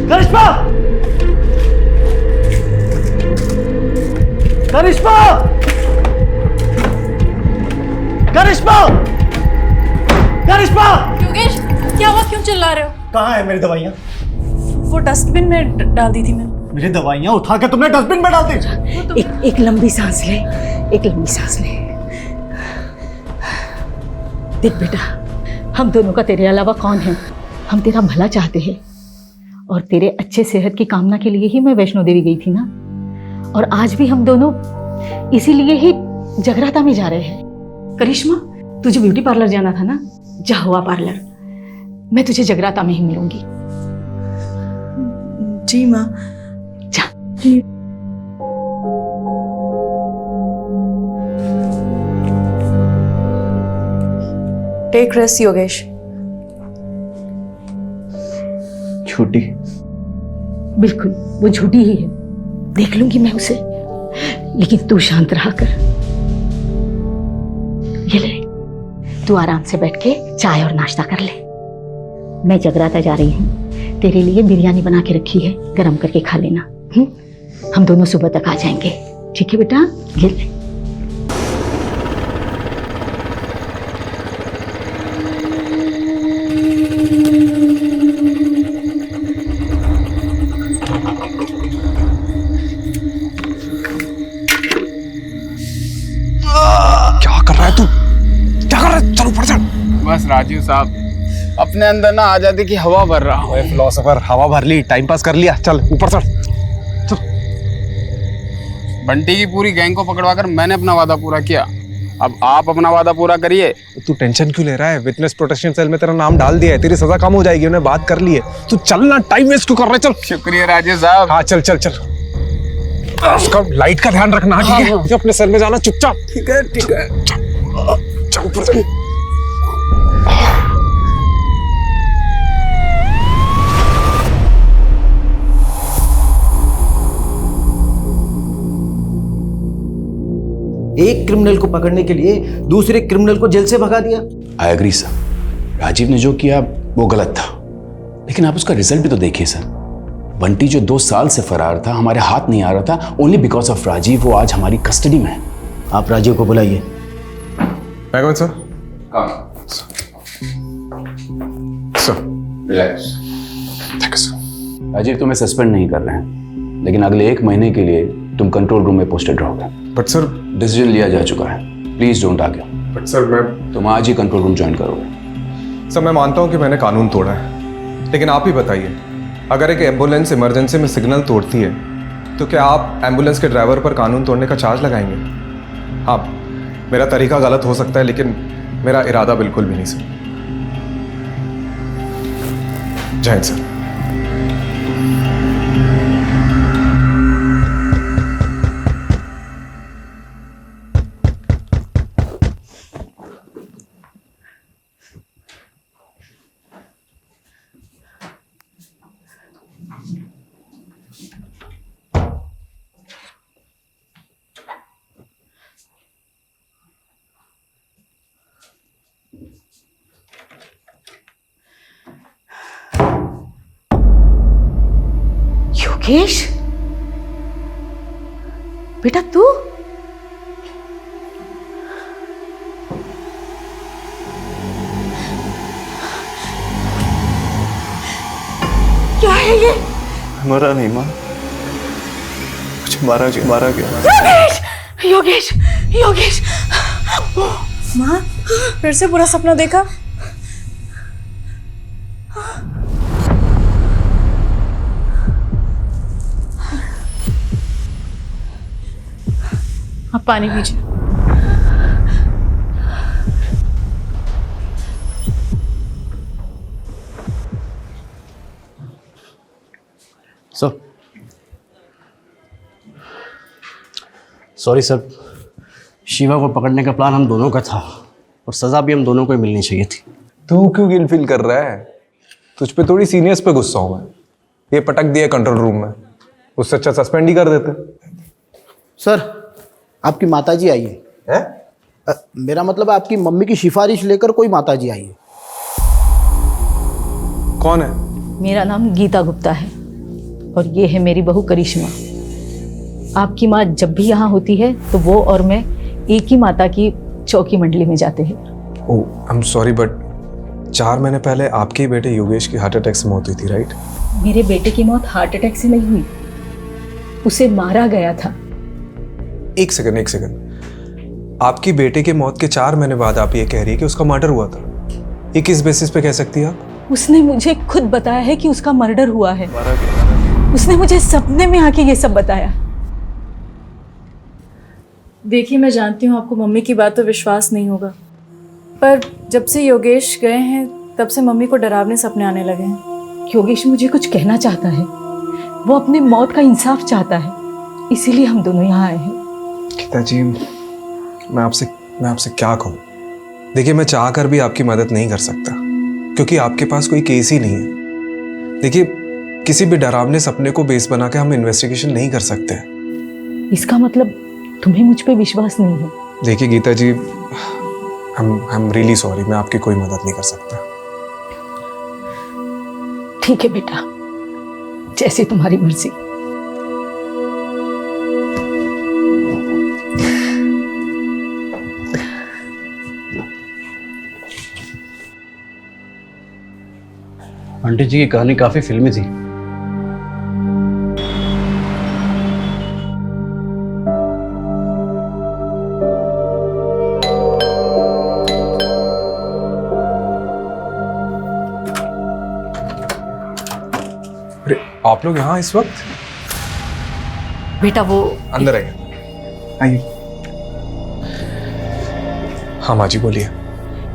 करिश्मा! करिश्मा! करिश्मा! करिश्मा! योगेश, क्या हुआ? क्यों चिल्ला रहे हो? कहाँ है मेरी दवाइयाँ? वो डस्टबिन में डाल दी थी मैंने। मेरी दवाइयाँ उठा के तुमने डस्टबिन में डाल दी। एक लंबी सांस ले, एक लंबी सांस ले। देख बेटा, हम दोनों का तेरे अलावा कौन है? हम तेरा भला चाहते हैं और तेरे अच्छे सेहत की कामना के लिए ही मैं वैष्णो देवी गई थी ना। और आज भी हम दोनों इसीलिए ही जगराता में जा रहे हैं। करिश्मा, तुझे ब्यूटी पार्लर जाना था ना, जा हुआ पार्लर। मैं तुझे जगराता में ही मिलूंगी। जी माँ। जा। Take rest Yogesh. झूठी। बिल्कुल, वो झूठी ही है। देख लूंगी मैं उसे, लेकिन तू शांत रहा कर। ये ले, तू आराम से बैठ के चाय और नाश्ता कर ले। मैं जगराता जा रही हूँ, तेरे लिए बिरयानी बना के रखी है, गरम करके खा लेना। हम दोनों सुबह तक आ जाएंगे, ठीक है बेटा? ये ले। क्या कर रहा है तू? क्या कर रहा है? चल ऊपर चढ़। बस राजीव साहब, अपने अंदर ना आजादी की हवा भर रहा हूँ। फिलोसोफर, हवा भर ली, टाइम पास कर लिया, चल ऊपर चढ़। बंटी की पूरी गैंग को पकड़वाकर मैंने अपना वादा पूरा किया, अब आप अपना वादा पूरा करिए। तू टेंशन क्यों ले रहा है? विटनेस प्रोटेक्शन सेल में तेरा नाम डाल दिया है, तेरी सजा कम हो जाएगी, उन्हें बात कर ली है। तू चल ना, टाइम वेस्ट क्यों कर रहा है? चल। शुक्रिया राजीव साहब। हाँ चल चल चल। उसका लाइट का ध्यान रखना, ठीक है? मुझे अपने सेल में जाना चुपचाप। ठीक है ठीक है। चल ऊपर चल। एक क्रिमिनल को पकड़ने के लिए दूसरे क्रिमिनल को जेल से भगा दिया। आई एग्री सर, राजीव ने जो किया वो गलत था, लेकिन आप उसका रिजल्ट भी तो देखिए सर। बंटी जो 2 साल से फरार था, हमारे हाथ नहीं आ रहा था, ओनली बिकॉज ऑफ राजीव वो आज हमारी कस्टडी में है। आप राजीव को बुलाइए। मैं कौन sir? Sir relax. Thank you sir. Rajiv तुम्हें सस्पेंड नहीं कर रहे हैं, लेकिन अगले 1 महीने के लिए तुम कंट्रोल रूम में पोस्टेड रहोगे। But sir. डिसीजन लिया जा चुका है, please don't argue. But sir मैं तुम आज ही कंट्रोल रूम ज्वाइन करोगे। सर मैं मानता हूँ कि मैंने कानून तोड़ा है, लेकिन आप ही बताइए, अगर एक एम्बुलेंस इमरजेंसी में सिग्नल तोड़ती है तो क्या आप एम्बुलेंस के ड्राइवर पर कानून तोड़ने का चार्ज लगाएंगे? हाँ, मेरा तरीका गलत हो सकता है, लेकिन मेरा इरादा बिल्कुल भी नहीं सर। जय हिंद सर। योगेश, बेटा तू? क्या है ये? मरा नहीं माँ, कुछ मारा गया। योगेश, योगेश, योगेश। माँ, फिर से बुरा सपना देखा? आप पानी पीजिए। सॉरी सर, शिवा को पकड़ने का प्लान हम दोनों का था और सजा भी हम दोनों को ही मिलनी चाहिए थी। तू क्यों गिल्ट फील कर रहा है? तुझ पे थोड़ी सीनियर्स पे गुस्सा हूं मैं। ये पटक दिया कंट्रोल रूम में, उससे अच्छा सस्पेंड ही कर देते। सर, आपकी माताजी आई है। मेरा मतलब आपकी मम्मी की सिफारिश लेकर कोई माताजी आई है। कौन है? मेरा नाम गीता गुप्ता है। और ये है मेरी बहू करिश्मा। आपकी माँ जब भी यहाँ होती है तो वो और मैं एक ही माता की चौकी मंडली में जाते हैं। ओह आई एम सॉरी बट 4 महीने पहले आपके ही बेटे योगेश की हार्ट अटैक से मौत हुई थी, राइट? मेरे बेटे की मौत हार्ट अटैक से नहीं हुई, उसे मारा गया था। एक सेकंड। आपकी बेटे के मौत के 4 महीने बाद आप ये कह रही है कि उसका मर्डर हुआ था। ये किस बेसिस पे कह सकती है आप? उसने मुझे खुद बताया है कि उसका मर्डर हुआ है। उसने मुझे सपने में आके ये सब बताया। देखिए, मैं जानती हूँ आपको मम्मी की बात तो विश्वास नहीं होगा, पर जब से योगेश गए हैं तब से मम्मी को डरावने सपने आने लगे हैं। योगेश मुझे कुछ कहना चाहता है, वो अपनी मौत का इंसाफ चाहता है, इसीलिए हम दोनों यहाँ आए हैं। गीता जी, मैं आपसे क्या कहूँ? देखिए, मैं चाह कर भी आपकी मदद नहीं कर सकता क्योंकि आपके पास कोई केस ही नहीं है। देखिए, किसी भी डरावने सपने को बेस बना के हम इन्वेस्टिगेशन नहीं कर सकते। इसका मतलब तुम्हें मुझ पे विश्वास नहीं है? देखिए गीता जी, हम रियली सॉरी, मैं आपकी कोई मदद नहीं कर सकता। ठीक है बेटा, जैसी तुम्हारी मर्जी। आंटी जी की कहानी काफी फिल्मी थी। अरे आप लोग यहाँ इस वक्त? बेटा वो अंदर आइए। हाँ माँ जी बोलिए।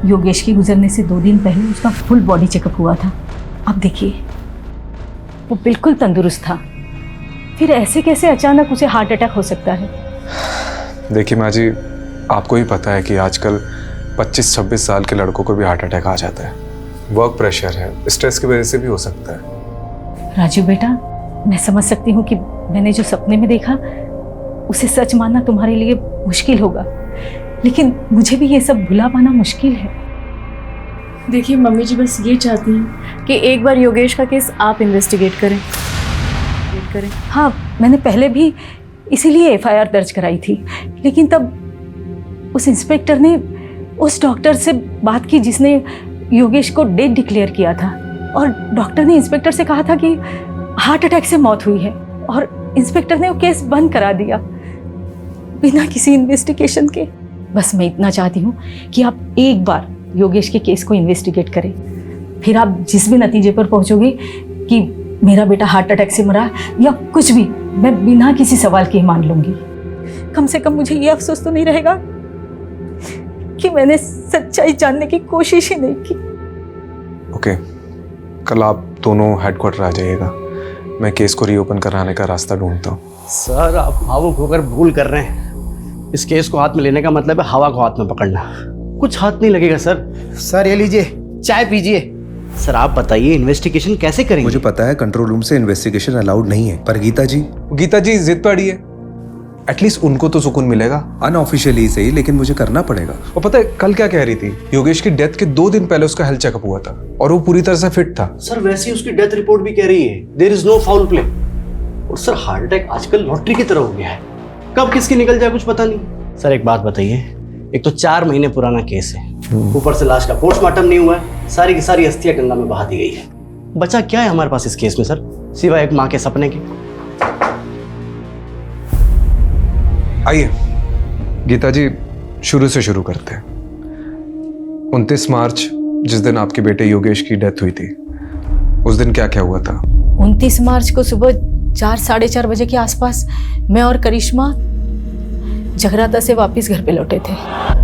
योगेश के गुजरने से 2 दिन पहले उसका फुल बॉडी चेकअप हुआ था। अब देखिए, वो बिल्कुल तंदुरुस्त था, फिर ऐसे कैसे अचानक उसे हार्ट अटैक हो सकता है? देखिए माँ जी, आपको ही पता है कि आजकल 25-26 साल के लड़कों को भी हार्ट अटैक आ जाता है। वर्क प्रेशर है, स्ट्रेस की वजह से भी हो सकता है। राजू बेटा, मैं समझ सकती हूँ कि मैंने जो सपने में देखा उसे सच मानना तुम्हारे लिए मुश्किल होगा, लेकिन मुझे भी ये सब भुला पाना मुश्किल है। देखिए, मम्मी जी बस ये चाहती हैं कि एक बार योगेश का केस आप इन्वेस्टिगेट करें। हाँ, मैंने पहले भी इसीलिए FIR दर्ज कराई थी, लेकिन तब उस इंस्पेक्टर ने उस डॉक्टर से बात की जिसने योगेश को डेड डिक्लेयर किया था, और डॉक्टर ने इंस्पेक्टर से कहा था कि हार्ट अटैक से मौत हुई है, और इंस्पेक्टर ने वो केस बंद करा दिया बिना किसी इन्वेस्टिगेशन के। बस मैं इतना चाहती हूँ कि आप एक बार योगेश के केस को इन्वेस्टिगेट करें, फिर आप जिस भी नतीजे पर पहुंचोगे कि मेरा बेटा हार्ट अटैक से मरा या कुछ भी, मैं बिना किसी सवाल के मान लूंगी। कम से कम मुझे ये अफसोस तो नहीं रहेगा कि मैंने सच्चाई जानने की कोशिश ही नहीं की। ओके, कल आप दोनों हेडक्वार्टर आ जाइएगा, मैं केस को रीओपन कराने का रास्ता ढूंढता हूँ। सर, आप भावुक होकर भूल कर रहे हैं। इस केस को हाथ में लेने का मतलब है हवा को हाथ में पकड़ना। कुछ हाथ नहीं लगेगा सर। सर ये लीजिए, चाय पीजिए। सर आप बताइए, इन्वेस्टिगेशन कैसे करेंगे? मुझे पता है कंट्रोल रूम से इन्वेस्टिगेशन अलाउड नहीं है, पर गीता जी जिद पे अड़ी है। एटलीस्ट उनको तो सुकून मिलेगा, अनऑफिशियली सही, लेकिन मुझे करना पड़ेगा। और पता है कल क्या कह रही थी? योगेश की डेथ के 2 दिन पहले उसका हेल्थ चेकअप हुआ था और वो पूरी तरह से फिट था। सर वैसे ही उसकी डेथ रिपोर्ट भी कह रही है there is no foul play. और सर हार्ट अटैक आजकल लॉटरी की तरह हो गया है, कब किसकी निकल जाए कुछ पता नहीं। सर एक बात बताइए, एक तो 4 महीने पुराना केस है, ऊपर से लाश का पोस्टमार्टम नहीं हुआ है, सारी की सारी अस्थियां गंगा में बहा दी गई है। बचा क्या है हमारे पास इस केस में सर, सिवाय एक माँ के सपने के? आइए गीता जी, शुरू से शुरू करते हैं। 29 मार्च, जिस दिन आपके बेटे योगेश की डेथ हुई थी, उस दिन क्या क्या हुआ था? 29 मार्च को सुबह 4-4:30 बजे के आसपास मैं और करिश्मा जगराता से वापस घर पे लौटे थे।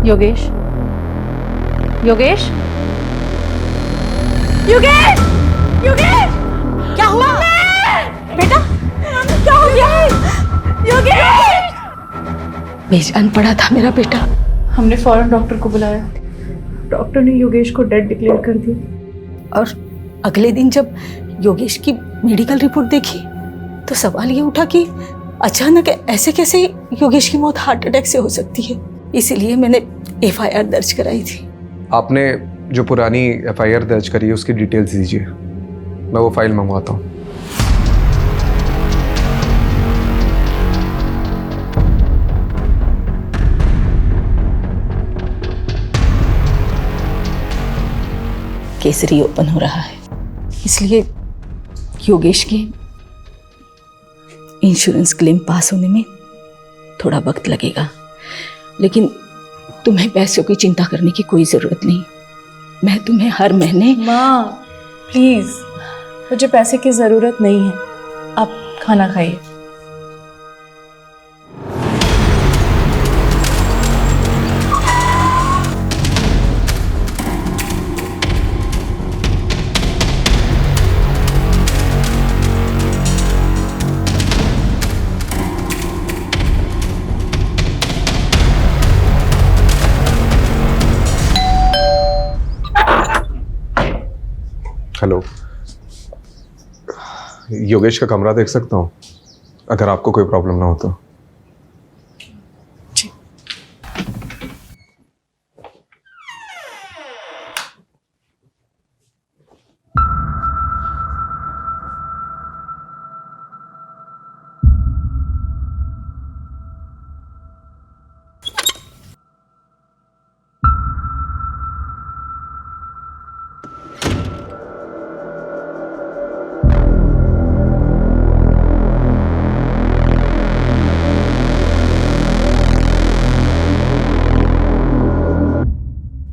योगेश, योगेश, योगेश, योगेश, क्या हुआ बेटा? क्या हो गया? योगेश! बेजान पड़ा था मेरा बेटा। हमने फौरन डॉक्टर को बुलाया, डॉक्टर ने योगेश को डेड डिक्लेयर कर दिया। और अगले दिन जब योगेश की मेडिकल रिपोर्ट देखी तो सवाल ये उठा कि अचानक ऐसे कैसे योगेश की मौत हार्ट अटैक से हो सकती है। इसीलिए मैंने FIR दर्ज कराई थी। आपने जो पुरानी FIR दर्ज करी है उसकी डिटेल्स दीजिए, मैं वो फाइल मंगवाता हूँ। केस रीओपन हो रहा है, इसलिए योगेश के इंश्योरेंस क्लेम पास होने में थोड़ा वक्त लगेगा, लेकिन तुम्हें पैसों की चिंता करने की कोई ज़रूरत नहीं। मैं तुम्हें हर महीने। माँ प्लीज़, मुझे पैसे की ज़रूरत नहीं है, आप खाना खाइए। हेलो, योगेश का कमरा देख सकता हूँ अगर आपको कोई प्रॉब्लम ना हो तो।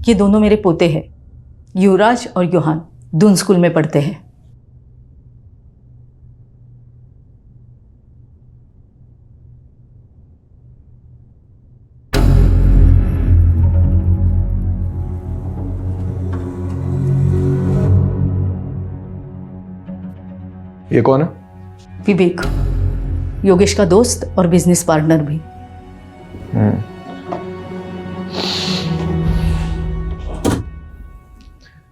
ये दोनों मेरे पोते हैं, युवराज और योहान, दून स्कूल में पढ़ते हैं। ये कौन है? विवेक, योगेश का दोस्त और बिजनेस पार्टनर भी।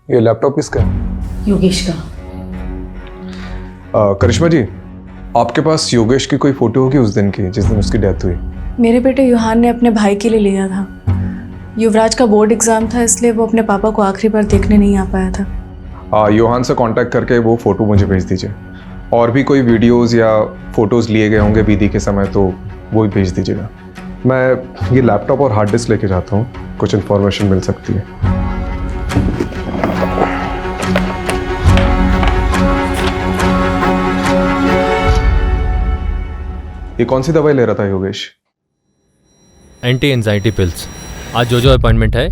ये लैपटॉप किसका है? योगेश का। करिश्मा जी, आपके पास योगेश की कोई फोटो होगी उस दिन की जिस दिन उसकी डेथ हुई? मेरे बेटे युहान ने अपने भाई के लिए लिया था। युवराज का बोर्ड एग्जाम था, इसलिए वो अपने पापा को आखिरी बार देखने नहीं आ पाया था। योहान से कांटेक्ट करके वो फोटो मुझे भेज दीजिए। और भी कोई वीडियोस या फोटोज लिए गए होंगे बीदी के समय तो वो भी भेज दीजिएगा। मैं ये लैपटॉप और हार्ड डिस्क लेके जाता हूँ, कुछ इन्फॉर्मेशन मिल सकती है। ये कौन सी दवाई ले रहा था योगेश? Anti anxiety pills. आज जो अपॉइंटमेंट है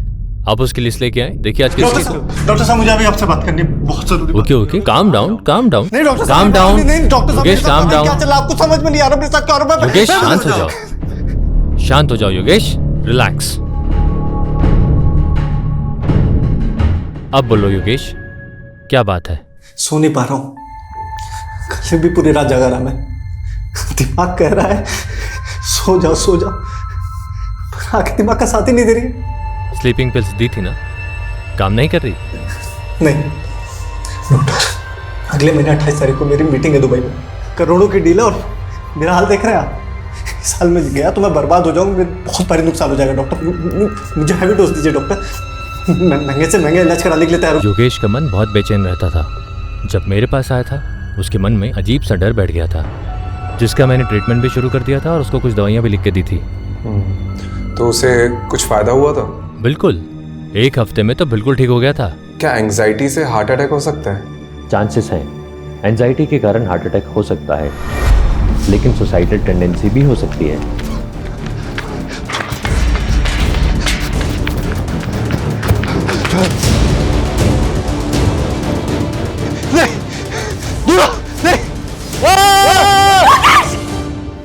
आप उसकी लिस्ट लेके आए। देखिए आज किसकी। डॉक्टर साहब मुझे अभी आपसे बात करनी है, बहुत जरूरी। Okay okay, calm down calm down. नहीं डॉक्टर काम डाउन। नहीं डॉक्टर साहब, योगेश काम डाउन। क्या चला आपको समझ में नहीं आ रहा मेरे साथ क्या हो रहा है? योगेश शांत हो जाओ, शांत हो जाओ योगेश, रिलैक्स। अब बोलो योगेश, क्या बात है? सो नहीं पा रहा हूँ, कल भी पूरी रात जगा रहा मैं। दिमाग कह रहा है सो जाओ सो जाओ, पर आंखें दिमाग का साथ ही नहीं दे रही। स्लीपिंग पिल्स दी थी ना, काम नहीं कर रही? नहीं डॉक्टर, अगले महीने 28 तारीख को मेरी मीटिंग है दुबई में। करोड़ों की डील है और मेरा हाल देख रहे हैं आप। इस साल में गया तो मैं बर्बाद हो जाऊंगा, बहुत भारी नुकसान हो जाएगा। डॉक्टर मुझे हैवी डोज दीजिए डॉक्टर, महंगे से महंगा इलाज कराने के लिए तैयार हूं। योगेश का मन बहुत बेचैन रहता था। जब मेरे पास आया था उसके मन में अजीब सा डर बैठ गया था, जिसका मैंने ट्रीटमेंट भी शुरू कर दिया था और उसको कुछ दवाइयाँ भी लिख के दी थी। तो उसे कुछ फायदा हुआ था? बिल्कुल, 1 हफ्ते में तो बिल्कुल ठीक हो गया था। क्या एंजाइटी से हार्ट अटैक हो सकता है? चांसेस हैं, एंजाइटी के कारण हार्ट अटैक हो सकता है, लेकिन सुसाइडल टेंडेंसी भी हो सकती है।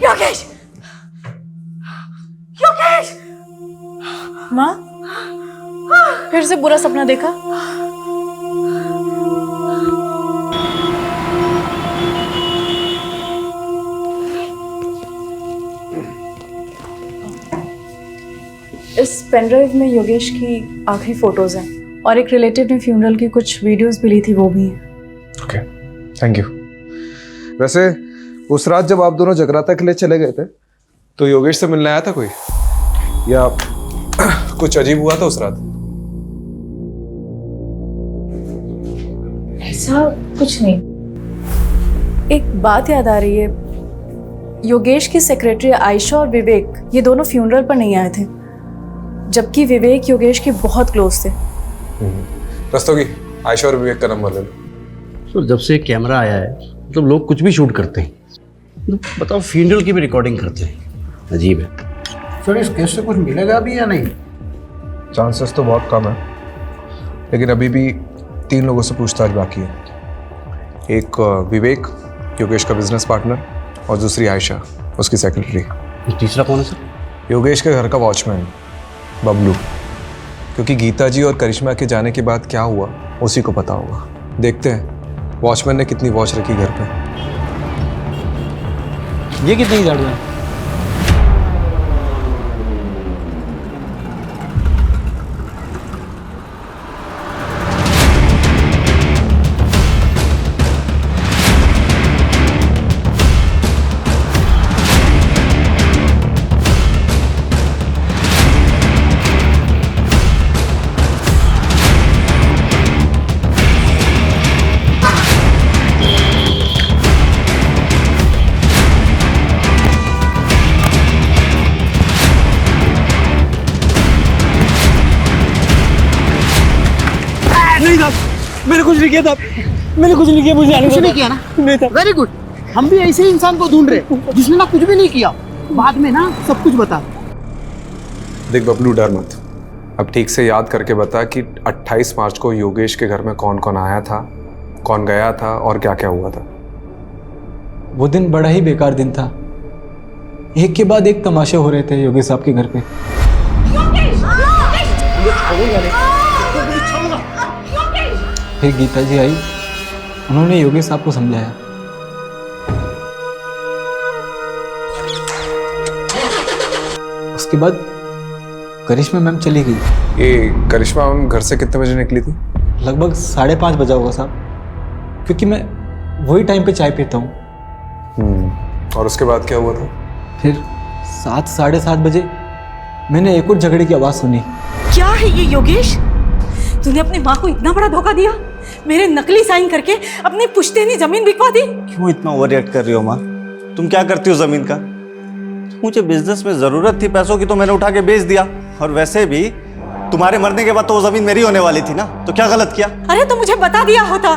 योगेश! योगेश! माँ, फिर से बुरा सपना देखा? इस पेनड्राइव में योगेश की आखिरी फोटोज हैं और एक रिलेटिव ने फ्यूनरल की कुछ वीडियोस भी ली थी, वो भी हैं। Okay, thank you. वैसे उस रात जब आप दोनों जगराता के लिए चले गए थे तो योगेश से मिलने आया था कोई, या कुछ अजीब हुआ था उस रात? ऐसा कुछ नहीं। एक बात याद आ रही है, योगेश की सेक्रेटरी आयशा और विवेक ये दोनों फ्यूनरल पर नहीं आए थे, जबकि विवेक योगेश के बहुत क्लोज थे। रस्तोगी, आयशा और विवेक का नंबर ले लो। सर जब से कैमरा आया है मतलब लोग कुछ भी शूट करते हैं, बताओ फ्यूनरल की भी रिकॉर्डिंग करते हैं, अजीब है। सर इस केस से कुछ मिलेगा भी या नहीं? चांसेस तो बहुत कम है, लेकिन अभी भी 3 लोगों से पूछताछ बाकी है। एक विवेक, योगेश का बिजनेस पार्टनर, और दूसरी आयशा, उसकी सेक्रेटरी। तीसरा कौन है सर? योगेश के घर का वॉचमैन बबलू, क्योंकि गीता जी और करिश्मा के जाने के बाद क्या हुआ उसी को पता होगा। देखते हैं वॉचमैन ने कितनी वॉच रखी घर पे। ये कितनी गाड़ियाँ? नहीं था, मैंने कुछ नहीं किया था, मैंने कुछ नहीं किया, मुझे कुछ नहीं किया ना? नहीं था। वेरी गुड, हम भी ऐसे ही इंसान को ढूंढ रहे जिसने ना कुछ भी नहीं किया, बाद में ना सब कुछ बता। देख बबलू, डर मत, अब ठीक से याद करके बता कि 28 मार्च को योगेश के घर में कौन कौन आया था, कौन गया था और क्या क्या हुआ था। वो दिन बड़ा ही बेकार दिन था, एक के बाद एक तमाशे हो रहे थे योगेश साहब के घर पे। फिर गीता जी आई, उन्होंने योगेश साहब को समझाया। उसके बाद करिश्मा मैम चली गई। ये करिश्मा मैम घर से कितने बजे निकली थी? लगभग 5:30 बजा होगा साहब, क्योंकि मैं वही टाइम पे चाय पीता हूँ। और उसके बाद क्या हुआ था? फिर 7 साढ़े 7 बजे मैंने एक और झगड़े की आवाज़ सुनी। क्या है ये योगेश? तूने अपनी माँ को इतना बड़ा धोखा दिया, मेरे नकली साइन करके अपनी पुश्तैनी जमीन बिकवा दी। क्यों इतना ओवर रिएक्ट कर रही हो माँ? तुम क्या करती हो जमीन का? मुझे बिजनेस में जरूरत थी पैसों की तो मैंने उठा के बेच दिया, और वैसे भी तुम्हारे मरने के बाद तो वो जमीन मेरी होने वाली थी ना, तो क्या गलत किया? अरे तो मुझे बता दिया होता,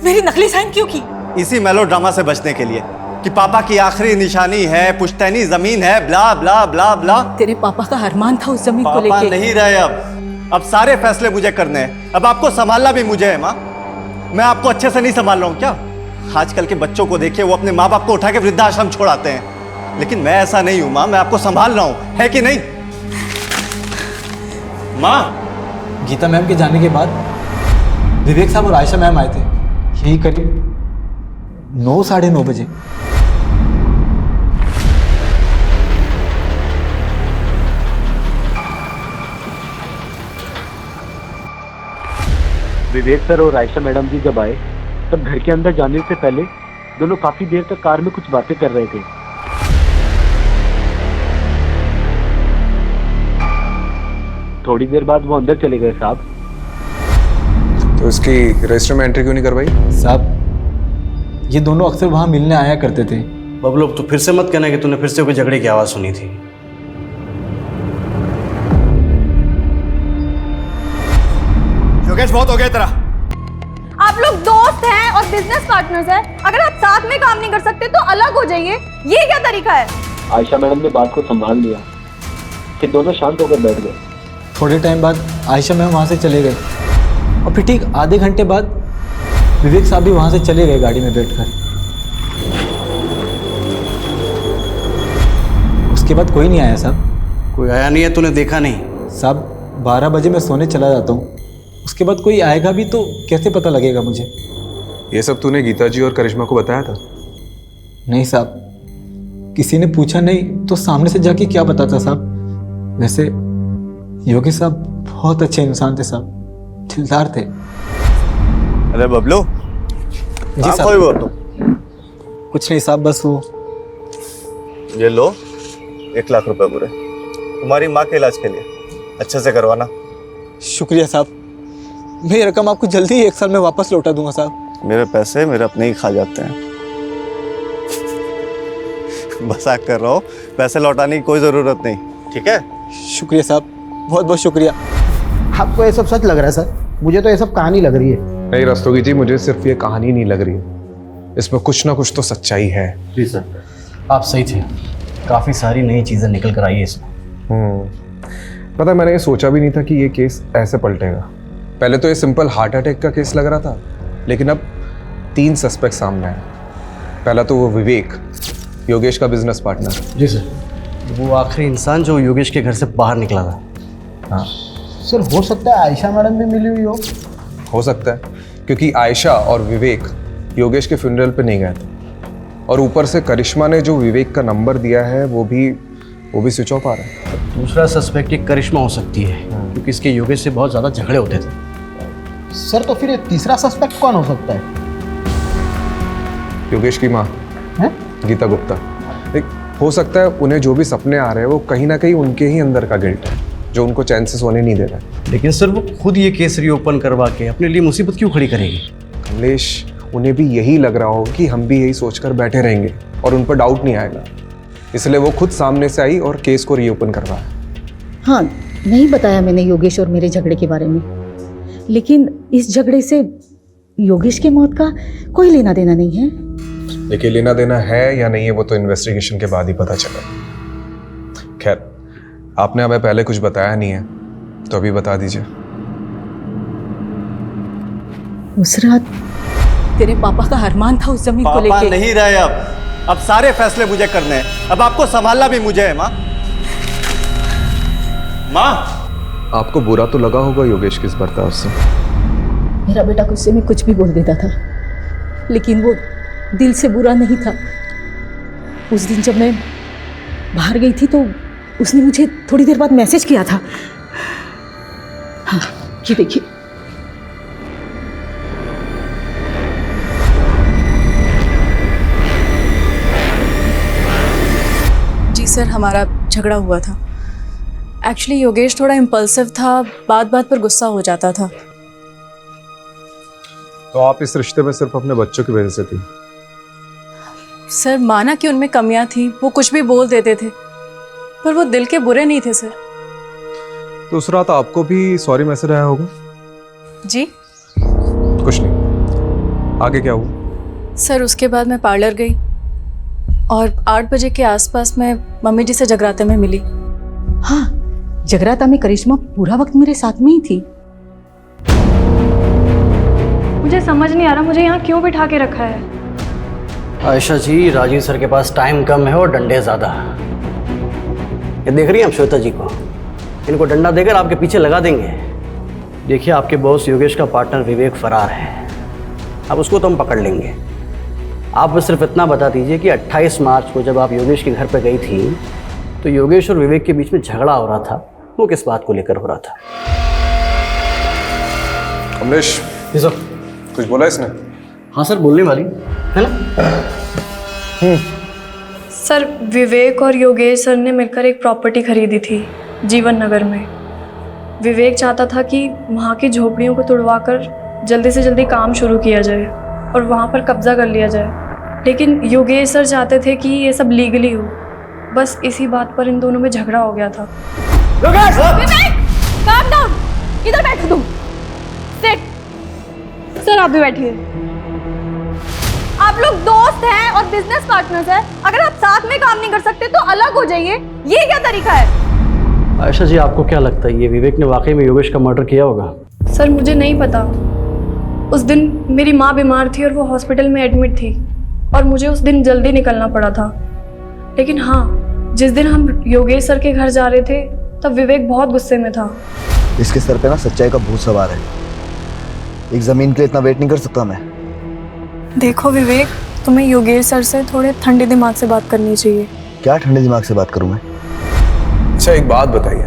मेरी नकली साइन क्यों की? इसी मेलो ड्रामा से बचने के लिए कि पापा की आखिरी निशानी है, पुश्तैनी जमीन है, ब्ला ब्ला ब्ला ब्ला। तेरे पापा का अरमान था उस जमीन को पापा लेके। नहीं रहे अब सारे फैसले मुझे करने हैं, अब आपको संभालना भी मुझे है माँ। मैं आपको अच्छे से नहीं संभाल रहा हूँ क्या? आजकल के बच्चों को देखिए, वो अपने माँ बाप को उठा के वृद्धाश्रम छोड़ाते हैं, लेकिन मैं ऐसा नहीं हूँ माँ, मैं आपको संभाल रहा हूँ, है कि नहीं माँ? गीता मैम के जाने के बाद विवेक साहब और आयशा मैम आए थे, यही करीब 9 साढ़े 9 बजे। विवेक सर और आयशा मैडम जी जब आए तब घर के अंदर जाने से पहले दोनों काफी देर तक कार में कुछ बातें कर रहे थे। थोड़ी देर बाद वो अंदर चले गए साहब। तो इसकी रजिस्टर में एंट्री क्यों नहीं करवाई? साहब ये दोनों अक्सर वहां मिलने आया करते थे। बबलू तो फिर से मत कहना कि तूने फिर से कोई झगड़े की आवाज़ सुनी थी। योगेश बहुत हो गया तेरा। आप लोग दोस्त हैं और बिजनेस पार्टनर्स हैं, अगर आप साथ में काम नहीं कर सकते तो अलग हो जाइए, ये क्या तरीका है? आयशा मैडम ने बात को संभाल लिया, फिर दोनों शांत होकर बैठ गए। थोड़े टाइम बाद आयशा मैम वहाँ से चले गए, और फिर ठीक आधे घंटे बाद विवेक साहब भी वहाँ से चले गए गाड़ी में बैठकर। उसके बाद कोई नहीं आया साहब। कोई आया नहीं है? तूने देखा नहीं? साहब 12 बजे मैं सोने चला जाता हूँ, उसके बाद कोई आएगा भी तो कैसे पता लगेगा मुझे? ये सब तूने गीता जी और करिश्मा को बताया था? नहीं साहब, किसी ने पूछा नहीं तो सामने से जाके क्या बताता साहब। वैसे योगी साहब बहुत अच्छे इंसान थे साहब, दिलदार थे। अरे बबलू, जी कोई वो तो कुछ नहीं साहब, बस वो ये लो 1 लाख रुपए पूरे तुम्हारी माँ के इलाज के लिए, अच्छे से करवाना। शुक्रिया साहब, मैं ये रकम आपको जल्दी ही 1 साल में वापस लौटा दूंगा साहब। मेरे पैसे मेरे अपने ही खा जाते हैं। मजाक कर रहा हूँ, पैसे लौटाने की कोई ज़रूरत नहीं, ठीक है? शुक्रिया साहब, बहुत बहुत शुक्रिया। आपको ये सब सच लग रहा है सर? मुझे तो ये सब कहानी लग रही है। नहीं रस्तोगी जी, मुझे सिर्फ ये कहानी नहीं लग रही है, इसमें कुछ ना कुछ तो सच्चाई है। जी सर, आप सही थे, काफ़ी सारी नई चीज़ें निकल कर आई है इसमें। पता है, मैंने ये सोचा भी नहीं था कि ये केस ऐसे पलटेगा। पहले तो ये सिंपल हार्ट अटैक का केस लग रहा था, लेकिन अब 3 सस्पेक्ट सामने आए। पहला तो वो विवेक, योगेश का बिजनेस पार्टनर। जी सर, वो आखिरी इंसान जो योगेश के घर से बाहर निकला था। हाँ सर, हो सकता है आयशा मैडम भी मिली हुई हो सकता है, क्योंकि आयशा और विवेक योगेश के फ्यूनरल पे नहीं गए थे, और ऊपर से करिश्मा ने जो विवेक का नंबर दिया है वो भी स्विच ऑफ आ रहा है। दूसरा सस्पेक्ट एक करिश्मा हो सकती है, क्योंकि इसके योगेश से बहुत ज़्यादा झगड़े होते थे। सर, तो फिर तीसरा सस्पेक्ट कौन हो सकता है? योगेश की माँ गीता गुप्ता। देख, हो सकता है उन्हें जो भी सपने आ रहे हैं वो कहीं ना कहीं उनके ही अंदर का गिल्ट है, जो उनको चैन से सोने नहीं दे रहा है। लेकिन सर, वो खुद ये केस रीओपन करवा के अपने लिए मुसीबत क्यों खड़ी करेगी? कमलेश, उन्हें भी यही लग रहा हो कि हम भी यही सोचकर बैठे रहेंगे और उन पर डाउट नहीं आएगा, इसलिए वो खुद सामने से आई और केस को रीओपन करवाया। हाँ, नहीं बताया मैंने योगेश और मेरे झगड़े के बारे में, लेकिन इस झगड़े से योगेश की मौत का कोई लेना देना नहीं है। देखिए, लेना देना है या नहीं है वो तो इन्वेस्टिगेशन के बाद ही पता चला। खैर, आपने हमें पहले कुछ बताया नहीं है, तो अभी बता दीजिए। उस रात तेरे पापा का अरमान था उस जमीन को लेके। पापा नहीं रहे अब सारे फैसले मुझे करने हैं, अब आपको संभालना भी मुझे है। माँ, आपको बुरा तो लगा होगा योगेश किस बर्ताव से। मेरा बेटा गुस्से में कुछ भी बोल देता था, लेकिन वो दिल से बुरा नहीं था। उस दिन जब मैं बाहर गई थी तो उसने मुझे थोड़ी देर बाद मैसेज किया था। हाँ, ये देखिए। जी सर, हमारा झगड़ा हुआ था। एक्चुअली योगेश थोड़ा इम्पल्सिव था, बात बात पर गुस्सा हो जाता था। तो आप इस रिश्ते में सिर्फ अपने बच्चों की वजह से थी? सर, माना कि उनमें कमियां थी, वो कुछ भी बोल देते थे, पर वो दिल के बुरे नहीं थे सर। तो उस रात आपको भी सॉरी मैसेज आया होगा? जी कुछ नहीं, आगे क्या हुआ? सर, उसके बाद मैं पार्लर गई और 8 बजे के आसपास मैं मम्मी जी से जगराते में मिली। हाँ, जगराता में करिश्मा पूरा वक्त मेरे साथ में ही थी। मुझे समझ नहीं आ रहा मुझे यहाँ क्यों बिठा के रखा है। आयशा जी, राजीव सर के पास टाइम कम है और डंडे ज़्यादा। ये देख रही हैं आप श्वेता जी को? इनको डंडा देकर आपके पीछे लगा देंगे। देखिए, आपके बॉस योगेश का पार्टनर विवेक फरार है, अब उसको तो हम पकड़ लेंगे। आप बस सिर्फ इतना बता दीजिए कि 28 मार्च को जब आप योगेश के घर पर गई थी तो योगेश और विवेक के बीच में झगड़ा हो रहा था, वो किस बात को लेकर हो रहा था? कमलेश, जी सर। कुछ बोला इसने? हाँ सर, बोलने वाली है ना। सर, विवेक और योगेश सर ने मिलकर एक प्रॉपर्टी खरीदी थी जीवन नगर में। विवेक चाहता था कि वहाँ की झोपड़ियों को तुड़वाकर जल्दी से जल्दी काम शुरू किया जाए और वहाँ पर कब्जा कर लिया जाए, लेकिन योगेश सर चाहते थे कि ये सब लीगली हो। बस इसी बात पर इन दोनों में झगड़ा हो गया था। विवेक, calm down, इधर बैठो तुम। सिट। सर, आप भी बैठिए। आप लोग दोस्त हैं और बिजनेस पार्टनर्स हैं, अगर आप साथ में काम नहीं कर सकते तो अलग हो जाइए, ये क्या तरीका है? आयशा जी, आपको क्या लगता है ये विवेक ने वाकई में योगेश का मर्डर किया होगा? सर, मुझे नहीं पता। उस दिन मेरी माँ बीमार थी और वो हॉस्पिटल में एडमिट थी और मुझे उस दिन जल्दी निकलना पड़ा था। लेकिन हाँ, जिस दिन हम योगेश सर के घर जा रहे थे तब विवेक बहुत गुस्से में था। इसके सर पे ना सच्चाई का भूत सवार है। एक जमीन के लिए इतना वेट नहीं कर सकता मैं। देखो विवेक, तुम्हें योगेश सर से थोड़े ठंडे दिमाग से बात करनी चाहिए। क्या ठंडे दिमाग से बात करूं मैं? अच्छा, एक बात बताइए,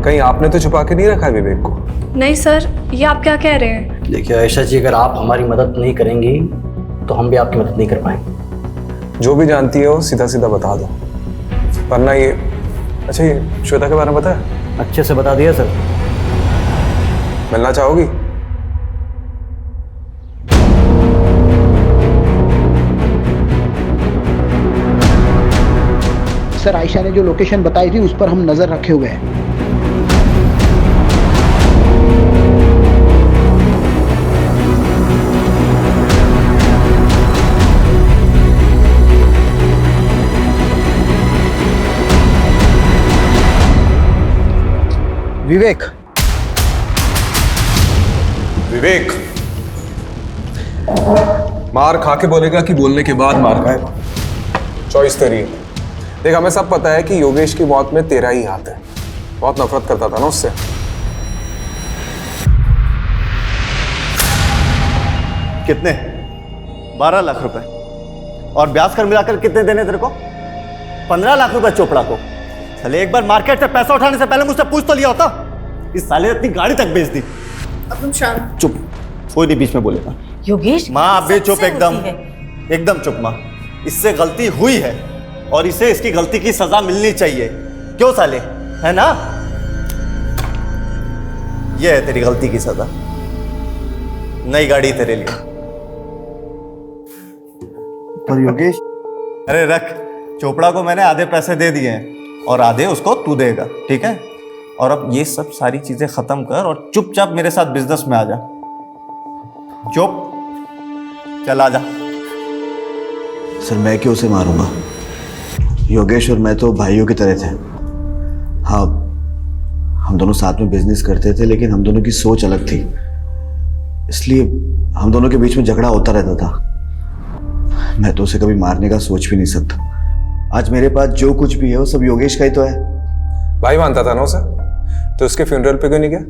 कहीं आपने तो छुपा के नहीं रखा है विवेक को? नहीं सर, ये आप क्या कह रहे हैं? देखिए आयशा जी, अगर आप हमारी मदद नहीं करेंगी तो हम भी आपकी मदद नहीं कर पाएंगे। जो भी जानती हो सीधा सीधा बता दो, वरना ये अच्छा ये श्वेता के बारे में पता है? अच्छे से बता दिया सर। मिलना चाहोगी? सर आयशा ने जो लोकेशन बताई थी उस पर हम नजर रखे हुए हैं। विवेक, विवेक मार खा के बोलेगा कि बोलने के बाद मार खाएगा? चॉइस तेरी है। देख, हमें सब पता है कि योगेश की मौत में तेरा ही हाथ है। बहुत नफरत करता था ना उससे। कितने? 12 लाख रुपए। और ब्याज कर मिलाकर कितने देने तेरे को? 15 लाख रुपए चोपड़ा को। साले एक बार मार्केट से पैसा उठाने से पहले मुझसे पूछ तो लिया होता। इस साले ने अपनी गाड़ी तक बेच दी। अब तुम शांत। चुप, कोई नहीं बीच में बोलेगा। योगेश माँ आप भी चुप, एकदम चुप माँ। इससे गलती हुई है और इसे इसकी गलती की सजा मिलनी चाहिए। क्यों साले, है ना? यह है तेरी गलती की सजा। नई गाड़ी तेरे लिए। पर योगेश, अरे रख, चोपड़ा को मैंने आधे पैसे दे दिए हैं और आधे उसको तू देगा, ठीक है? और अब ये सब सारी चीजें खत्म कर और चुपचाप मेरे साथ बिजनेस में आ जा। चुप, चल आ जा। सर मैं क्यों उसे मारूंगा? योगेश और मैं तो भाइयों की तरह थे। हाँ, हम दोनों साथ में बिजनेस करते थे, लेकिन हम दोनों की सोच अलग थी, इसलिए हम दोनों के बीच में झगड़ा होता रहता था। मैं तो उसे कभी मारने का सोच भी नहीं सकता। आज मेरे पास जो कुछ भी है वो सब योगेश का ही तो है। भाई मानता था ना उसे, तो उसके फ्यूनरल पे क्यों नहीं गया?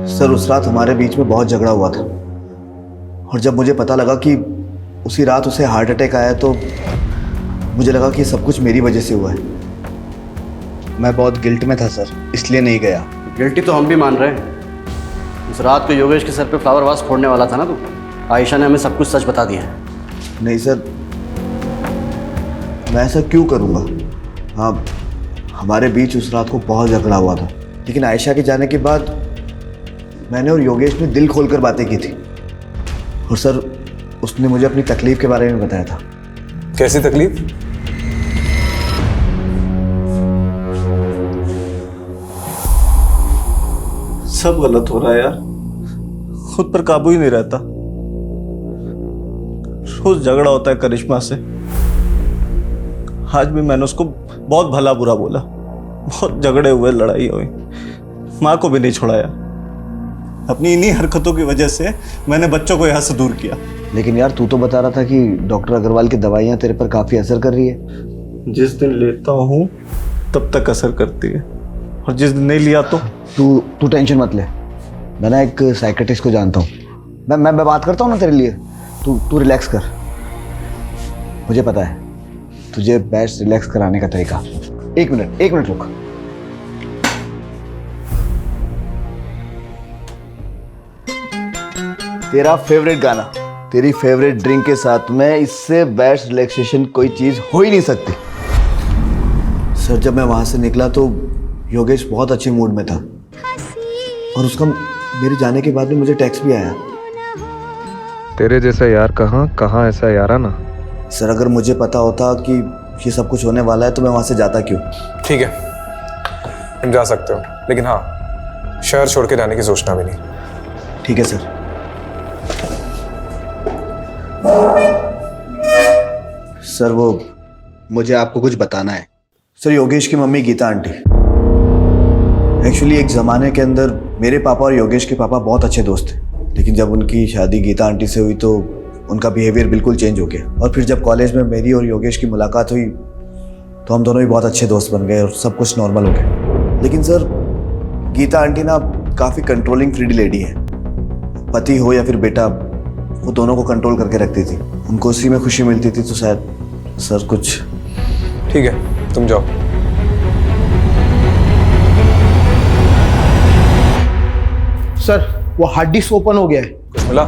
सर उस रात हमारे बीच में बहुत झगड़ा हुआ था, और जब मुझे पता लगा कि उसी रात उसे हार्ट अटैक आया तो मुझे लगा कि सब कुछ मेरी वजह से हुआ है। मैं बहुत गिल्ट में था सर, इसलिए नहीं गया। गिल्टी तो हम भी मान रहे हैं। उस रात को योगेश के सर पे फ्लावर वास फोड़ने वाला था ना तू। आयशा ने हमें सब कुछ सच बता दिया है। नहीं सर, मैं ऐसा क्यों करूँगा? हाँ, हमारे बीच उस रात को बहुत झगड़ा हुआ था, लेकिन आयशा के जाने के बाद मैंने और योगेश ने दिल खोलकर बातें की थी। और सर उसने मुझे अपनी तकलीफ के बारे में बताया था। कैसी तकलीफ? सब गलत हो रहा है यार, खुद पर काबू ही नहीं रहता। रोज झगड़ा होता है करिश्मा से। आज भी मैंने उसको बहुत भला बुरा बोला, बहुत झगड़े हुए, लड़ाई हुई, माँ को भी नहीं छोड़ाया। अपनी इन्हीं हरकतों की वजह से मैंने बच्चों को यहाँ से दूर किया। लेकिन यार तू तो बता रहा था कि डॉक्टर अग्रवाल की दवाइयाँ तेरे पर काफ़ी असर कर रही है। जिस दिन लेता हूँ तब तक असर करती है, और जिस दिन नहीं लिया तो तू टेंशन मत ले। मैं ना एक साइकेट्रिस्ट को जानता हूँ। मैं बात करता हूँ ना तेरे लिए। तू रिलैक्स कर। मुझे पता है तुझे बेस्ट रिलैक्स कराने का तरीका। एक मिनट रुक। तेरा फेवरेट गाना, तेरी फेवरेट ड्रिंक के साथ में इससे बेस्ट रिलैक्सेशन कोई चीज हो ही नहीं सकती। सर जब मैं वहां से निकला तो योगेश बहुत अच्छे मूड में था, और उसका मेरे जाने के बाद में मुझे टेक्स्ट भी आया। तेरे जैसा यार कहाँ ऐसा यार आना। सर अगर मुझे पता होता कि ये सब कुछ होने वाला है तो मैं वहां से जाता क्यों? ठीक है, तुम जा सकते हो, लेकिन हाँ, शहर छोड़ के जाने की सोचना भी नहीं। ठीक है सर। सर वो मुझे आपको कुछ बताना है। सर योगेश की मम्मी गीता आंटी, एक्चुअली एक ज़माने के अंदर मेरे पापा और योगेश के पापा बहुत अच्छे दोस्त थे, लेकिन जब उनकी शादी गीता आंटी से हुई तो उनका बिहेवियर बिल्कुल चेंज हो गया। और फिर जब कॉलेज में मेरी और योगेश की मुलाकात हुई तो हम दोनों भी बहुत अच्छे दोस्त बन गए और सब कुछ नॉर्मल हो गया। लेकिन सर गीता आंटी ना काफ़ी कंट्रोलिंग फ्रीडी लेडी है। पति हो या फिर बेटा, वो दोनों को कंट्रोल करके रखती थी। उनको उसी में खुशी मिलती थी। तो शायद सर कुछ। ठीक है, तुम जाओ। सर वो हार्ड डिस्क ओपन हो गया है। कुछ मिला?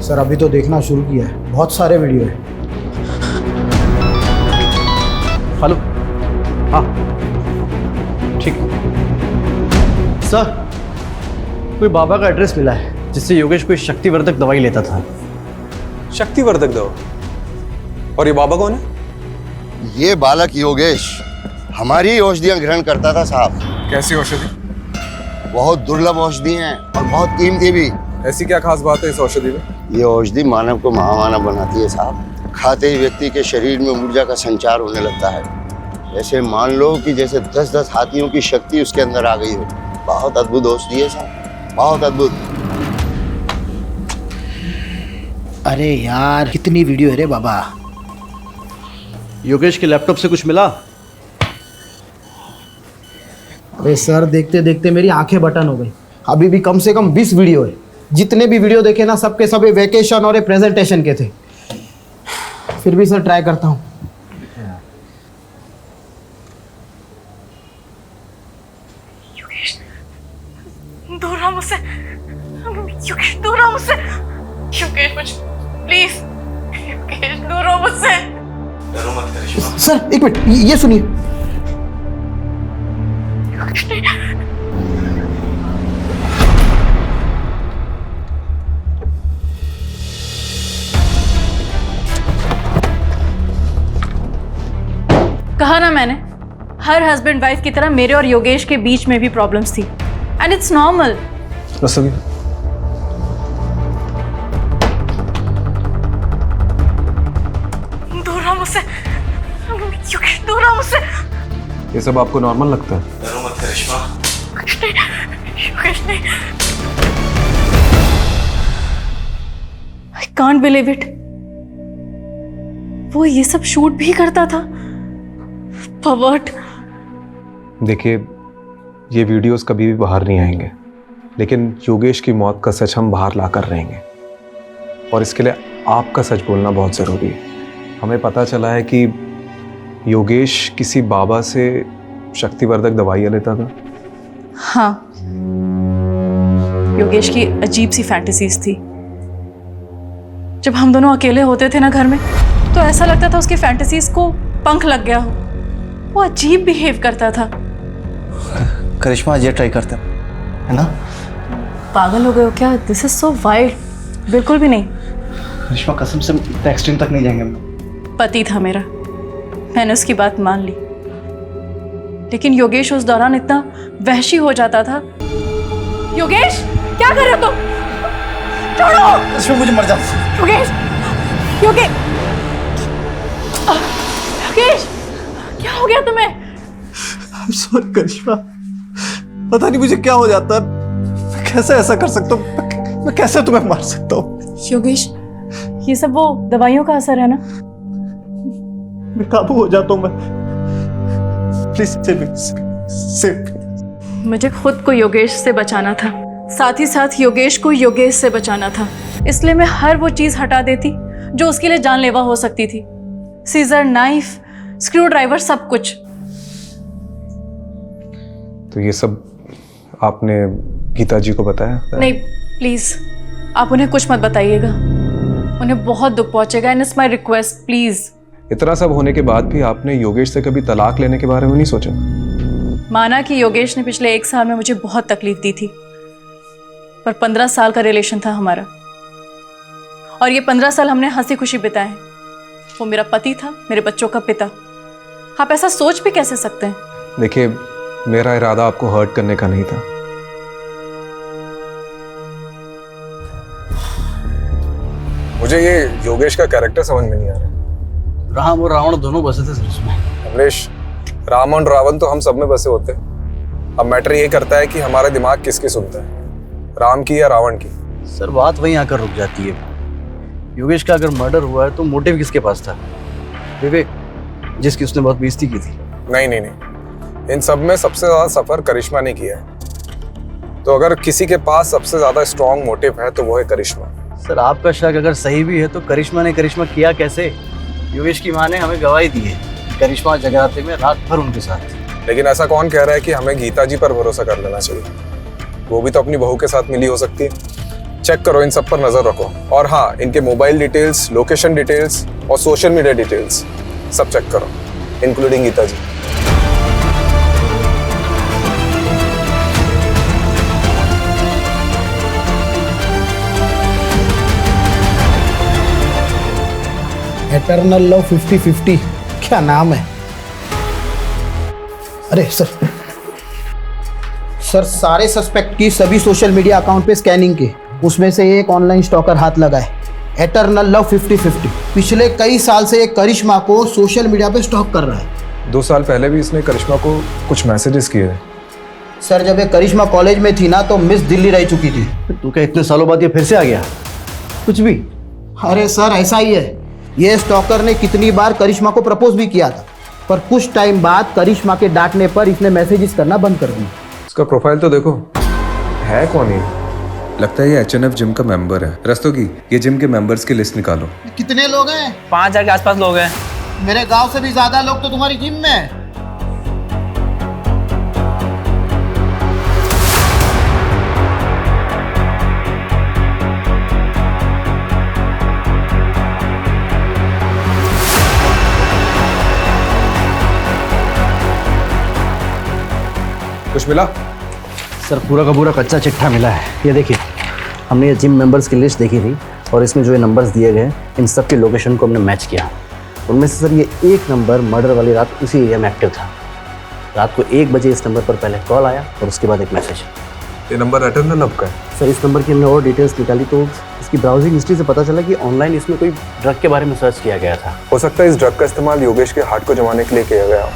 सर अभी तो देखना शुरू किया है, बहुत सारे वीडियो है। हेलो, हाँ ठीक। सर कोई बाबा का एड्रेस मिला है जिससे योगेश कोई शक्तिवर्धक दवाई लेता था। शक्तिवर्धक दवा? और ये बाबा कौन है? ये बालक योगेश हमारी औषधियां ग्रहण करता था साहब। कैसी औषधि? बहुत दुर्लभ औषधि हैं और बहुत कीमती भी। ऐसी क्या खास बात है इस औषधि में? ये औषधि मानव को महामानव बनाती है साहब। खाते ही व्यक्ति के शरीर में ऊर्जा का संचार होने लगता है। ऐसे मान लो कि जैसे 10-10 हाथियों की शक्ति उसके अंदर आ गई हो। बहुत अद्भुत औषधि है साहब, बहुत अद्भुत। अरे यार कितनी वीडियो है रे बाबा। योगेश के लैपटॉप से कुछ मिला? अरे सर देखते देखते मेरी आंखें बटन हो गई। अभी भी कम से कम 20 वीडियो है। जितने भी वीडियो देखे ना सबके सब वेकेशन और प्रेजेंटेशन के थे। फिर भी सर ट्राई करता हूँ। दूर रहो मुझसे, योगेश दूर रहो मुझसे। योगेश मुझे प्लीज, योगेश दूर रहो मुझसे। सर एक मिनट, ये सुनिए। कहा ना मैंने, हर हस्बैंड वाइफ की तरह मेरे और योगेश के बीच में भी प्रॉब्लम्स थी एंड इट्स नॉर्मल। दूर रहो मुझसे, योगेश दूर रहो मुझसे। ये सब आपको नॉर्मल लगता है? डरो मत करिश्मा। योगेश नहीं। I can't believe it। वो ये सब शूट भी करता था। परवर्ट। देखिए, ये वीडियोस कभी भी बाहर नहीं आएंगे, लेकिन योगेश की मौत का सच हम बाहर ला कर रहेंगे। और इसके लिए आपका सच बोलना बहुत ज़रूरी है। हमें पता चला है कि योगेश किसी बाबा से शक्तिवर्धक दवाइयाँ लेता था। हाँ, योगेश की अजीब सी फैंटेसीज थी। जब हम दोनों अकेले होते थे ना घर में, तो ऐसा लगता था उसकी फैंटेसीज को पंख लग गया हो। वो अजीब बिहेव करता था। करिश्मा ये ट्राई करते हैं, है ना? पागल हो गए हो क्या? This is so wild. बिल्कुल भी नहीं। करिश्मा कसम से इतना एक्सट्रीम तक नहीं जाएंगे हम। पति था मेरा, मैंने उसकी बात मान ली। लेकिन योगेश उस दौरान इतना वहशी हो जाता था। योगेश क्या कर रहे हो तुम? छोड़ो। इसमें मुझे मर जाता। योगेश, योगेश, योगेश, क्या हो गया तुम्हें? I'm sorry करिश्मा, पता नहीं मुझे क्या हो जाता है। मैं कैसे ऐसा कर सकता हूँ? मैं कैसे तुम्हें मार सकता हूँ? योगेश, ये सब वो दवाइयों का असर है ना? मैं काबू हो जाता हूँ। मैं प्लीज मुझे खुद को योगेश से बचाना था, साथ ही साथ योगेश को योगेश से बचाना था। इसलिए मैं हर वो चीज हटा देती जो उसके लिए जानलेवा हो सकती थी। सीजर, नाइफ, स्क्रू ड्राइवर, सब कुछ। तो ये सब आपने गीता जी को बताया? नहीं प्लीज, आप उन्हें कुछ मत बताइएगा। उन्हें बहुत दुख पहुंचेगा and it's my request, please. इतना सब होने के बाद भी आपने योगेश से कभी तलाक लेने के बारे में नहीं सोचा? माना कि योगेश ने पिछले 1 साल में मुझे बहुत तकलीफ दी थी, पर 15 साल का रिलेशन था हमारा, और ये 15 साल हमने हंसी खुशी बिताए। वो मेरा पति था, मेरे बच्चों का पिता। आप ऐसा सोच भी कैसे सकते हैं? देखिए, मेरा इरादा आपको हर्ट करने का नहीं था। मुझे ये योगेश का कैरेक्टर समझ में नहीं आ रहा। राम और रावण दोनों बसे थे सर उसमें। अमरीश, राम और रावण तो हम सब में बसे होते हैं। अब मैटर ये करता है कि हमारा दिमाग किसकी सुनता है, राम की या रावण की। सर बात वहीं आकर रुक जाती है। योगेश का अगर मर्डर हुआ है तो मोटिव किसके पास था? विवेक, जिसकी उसने बहुत बेइज्जती की थी। नहीं नहीं नहीं, इन सब में सबसे ज्यादा सफर करिश्मा ने किया है। तो अगर किसी के पास सबसे ज्यादा स्ट्रॉन्ग मोटिव है तो वो है करिश्मा। सर आपका शक अगर सही भी है तो करिश्मा ने करिश्मा किया कैसे? योगेश की माँ ने हमें गवाही दी है, करिश्मा जगराते में रात भर उनके साथ। लेकिन ऐसा कौन कह रहा है कि हमें गीता जी पर भरोसा कर लेना चाहिए? वो भी तो अपनी बहू के साथ मिली हो सकती है। चेक करो, इन सब पर नजर रखो। और हाँ, इनके मोबाइल डिटेल्स, लोकेशन डिटेल्स और सोशल मीडिया डिटेल्स सब चेक करो, इंक्लूडिंग गीता जी। एटर्नल लव 50-50 क्या नाम है? अरे सर सारे सस्पेक्ट की सभी सोशल मीडिया अकाउंट पे स्कैनिंग की, उसमें से एक ऑनलाइन स्टॉकर हाथ लगा है। एटर्नल लव 50-50 पिछले कई साल से एक करिश्मा को सोशल मीडिया पे स्टॉक कर रहा है। 2 साल पहले भी इसने करिश्मा को कुछ मैसेजेस किए थे। सर जब ये करिश्मा कॉलेज में थी ना तो मिस दिल्ली रह चुकी थी। तू क्या इतने सालों बाद ये फिर से आ गया? कुछ भी? अरे सर ऐसा ही है, ये स्टॉकर ने कितनी बार करिश्मा को प्रपोज भी किया था, पर कुछ टाइम बाद करिश्मा के डांटने पर इसने मैसेजेस करना बंद कर दिया। इसका प्रोफाइल तो देखो, है कौन ये? लगता है ये HNF जिम का मेंबर है। रस्तोगी, ये जिम के मेंबर्स की लिस्ट निकालो। कितने लोग हैं? 5000 के आसपास लोग हैं। मेरे गांव से भी ज्यादा लोग तो तुम्हारी जिम में हैं। कुछ मिला? सर पूरा का पूरा कच्चा चिट्ठा मिला है। ये देखिए, हमने ये जिम मेंबर्स की लिस्ट देखी थी और इसमें जो ये नंबर्स दिए गए इन सब के लोकेशन को हमने मैच किया। उनमें से सर ये एक नंबर मर्डर वाली रात उसी एरिया में एक्टिव था। रात को 1 बजे इस नंबर पर पहले कॉल आया और उसके बाद एक मैसेज। ये नंबर एटर्नल लव का है? सर इस नंबर की हमने और डिटेल्स निकाली तो इसकी ब्राउजिंग हिस्ट्री से पता चला कि ऑनलाइन इसमें कोई ड्रग के बारे में सर्च किया गया था। हो सकता है इस ड्रग का इस्तेमाल योगेश के हार्ट को जमाने के लिए किया गया हो,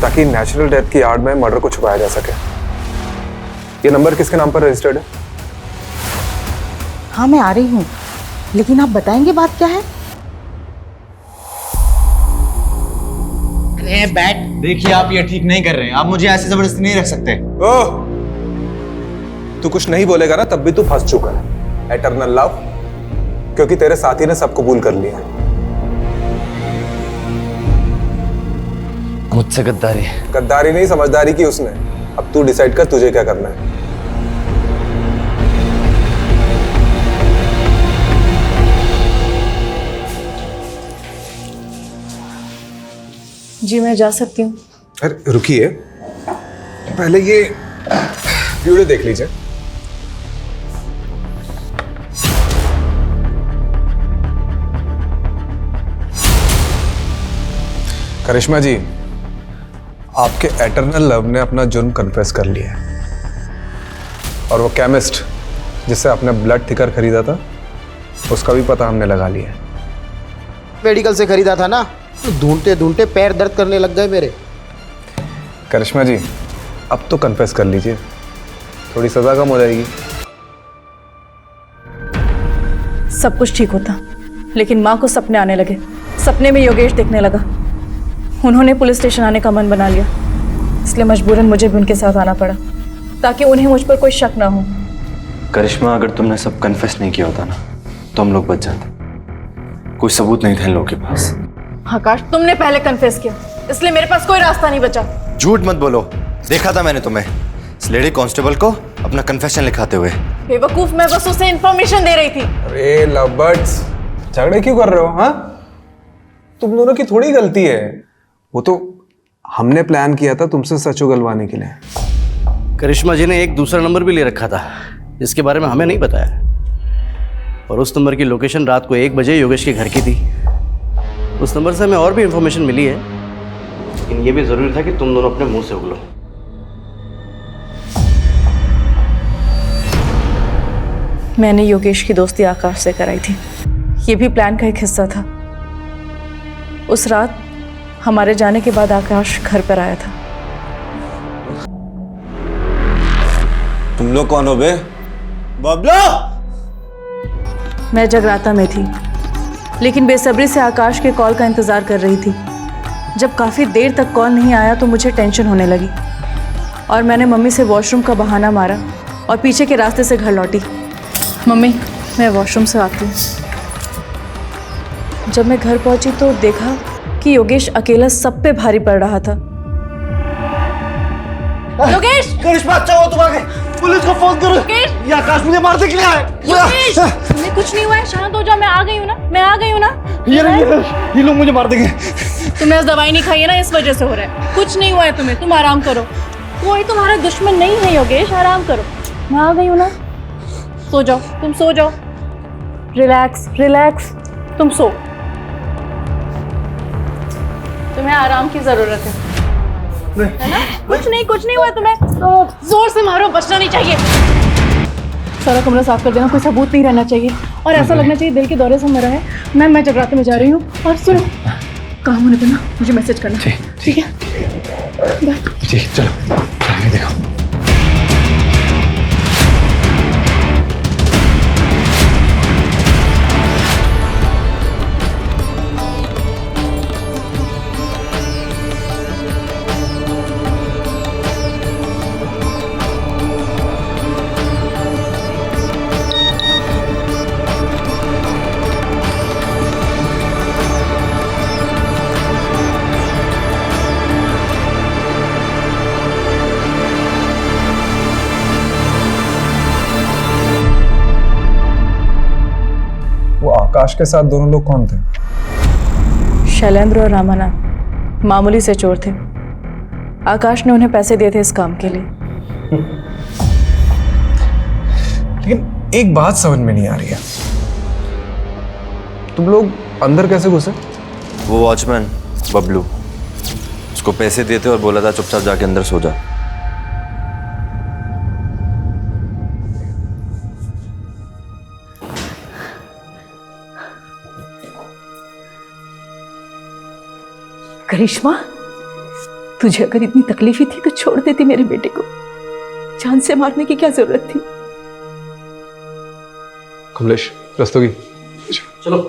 ताकि नेचुरल डेथ की आड़ में मर्डर को छुपाया जा सके। ये नंबर किसके नाम पर रजिस्टर्ड है? हाँ मैं आ रही हूँ, लेकिन आप बताएंगे बात क्या है? अरे बैठ। देखिए आप ये ठीक नहीं कर रहे हैं, आप मुझे ऐसे जबरदस्ती नहीं रख सकते। ओह, तू कुछ नहीं बोलेगा ना तब भी तू फंस चुका है। एटर्नल लव, क्योंकि तेरे साथी ने सब कबूल कर लिया। मुझसे गद्दारी? गद्दारी नहीं, समझदारी की उसने। अब तू डिसाइड कर तुझे क्या करना है। जी मैं जा सकती हूँ। अरे रुकिए, पहले ये वीडियो देख लीजिए। करिश्मा जी, आपके एटर्नल लव ने अपना जुर्म कन्फेस कर लिया है और वो केमिस्ट जिससे आपने ब्लड थिकर खरीदा था उसका भी पता हमने लगा लिया है। मेडिकल से खरीदा था ना, तो ढूंढते ढूंढते पैर दर्द करने लग गए मेरे। करिश्मा जी, अब तो कन्फेस कर लीजिए, थोड़ी सजा कम हो जाएगी। सब कुछ ठीक होता, लेकिन माँ को सपने आने लगे। सपने में योगेश देखने लगा। उन्होंने पुलिस स्टेशन आने का मन बना लिया, इसलिए मजबूरन मुझे भी उनके साथ आना पड़ा ताकि उन्हें मुझ पर कोई शक ना हो। करिश्मा, अगर तुमने सब कन्फेस नहीं किया होता ना तो हम लोग बच जाते। कोई सबूत नहीं था इन लोगों के पास। आकाश, तुमने पहले कन्फेस किया, इसलिए मेरे पास कोई रास्ता नहीं बचा। झूठ मत बोलो, देखा था मैंने तुम्हें इस लेडी कांस्टेबल को अपना कन्फेशन लिखाते हुए। बेवकूफ, मैं बस उसे इन्फॉर्मेशन दे रही थी। अरे लवबर्ड्स, झगड़े क्यों कर रहे हो? हाँ, तुम दोनों की थोड़ी गलती है। वो तो हमने प्लान किया था तुमसे सच उगलवाने के लिए। करिश्मा जी ने एक दूसरा नंबर भी ले रखा था जिसके बारे में हमें नहीं बताया, और उस नंबर की लोकेशन रात को 1 बजे योगेश के घर की थी। उस नंबर से हमें और भी इंफॉर्मेशन मिली है, लेकिन ये भी जरूरी था कि तुम दोनों अपने मुंह से उगलो। मैंने योगेश की दोस्ती आकाश से कराई थी, ये भी प्लान का एक हिस्सा था। उस रात हमारे जाने के बाद आकाश घर पर आया था। तुम लोग कौन हो बे? बबलू! मैं जगराता में थी, लेकिन बेसब्री से आकाश के कॉल का इंतज़ार कर रही थी। जब काफ़ी देर तक कॉल नहीं आया तो मुझे टेंशन होने लगी और मैंने मम्मी से वॉशरूम का बहाना मारा और पीछे के रास्ते से घर लौटी। मम्मी, मैं वॉशरूम से आती हूँ। जब मैं घर पहुंची तो देखा कि योगेश अकेला सब पे भारी पड़ रहा था। योगेश! करिश्मा, अच्छा हो तुम आ गए। पुलिस को फोन करो। ये आकाश मुझे मारने के लिए आए। हमें कुछ नहीं हुआ है, शांत हो जाओ। मैं आ गई हूँ ना, मैं आ गई हूँ ना। ये लोग मुझे मार देंगे। तुमने आज दवाई नहीं खाई है ना, इस वजह से हो रहा है। कुछ नहीं हुआ है तुम्हें, तुम आराम करो। कोई तुम्हारा दुश्मन नहीं है योगेश, आराम करो। मैं आ गई हूँ ना, सो जाओ, तुम सो जाओ। रिलैक्स रिलैक्स, तुम सो। तुम्हें आराम की जरूरत है ना? कुछ नहीं हुआ तुम्हें। जोर से मारो, बचना नहीं चाहिए। सारा कमरा साफ कर देना, कोई सबूत नहीं रहना चाहिए। और ऐसा लगना चाहिए दिल के दौरे से मरा है। मैं जगराते में जा रही हूँ। और सुनो, काम होने पर ना मुझे मैसेज करना। ठीक है, बाय। जी चलो देखो। आकाश के साथ दोनों लोग कौन थे? शैलेंद्र और रामानाथ मामूली से चोर थे। आकाश ने उन्हें पैसे दिए थे इस काम के लिए। लेकिन एक बात समझ में नहीं आ रही है, तुम लोग अंदर कैसे घुसे? वो वॉचमैन बबलू, उसको पैसे देते और बोला था चुपचाप जाके अंदर सो जा। करिश्मा, तुझे अगर इतनी तकलीफ ही थी तो छोड़ देती मेरे बेटे को। जान से मारने की क्या जरूरत थी? कमलेश, रस्तोगी, चलो।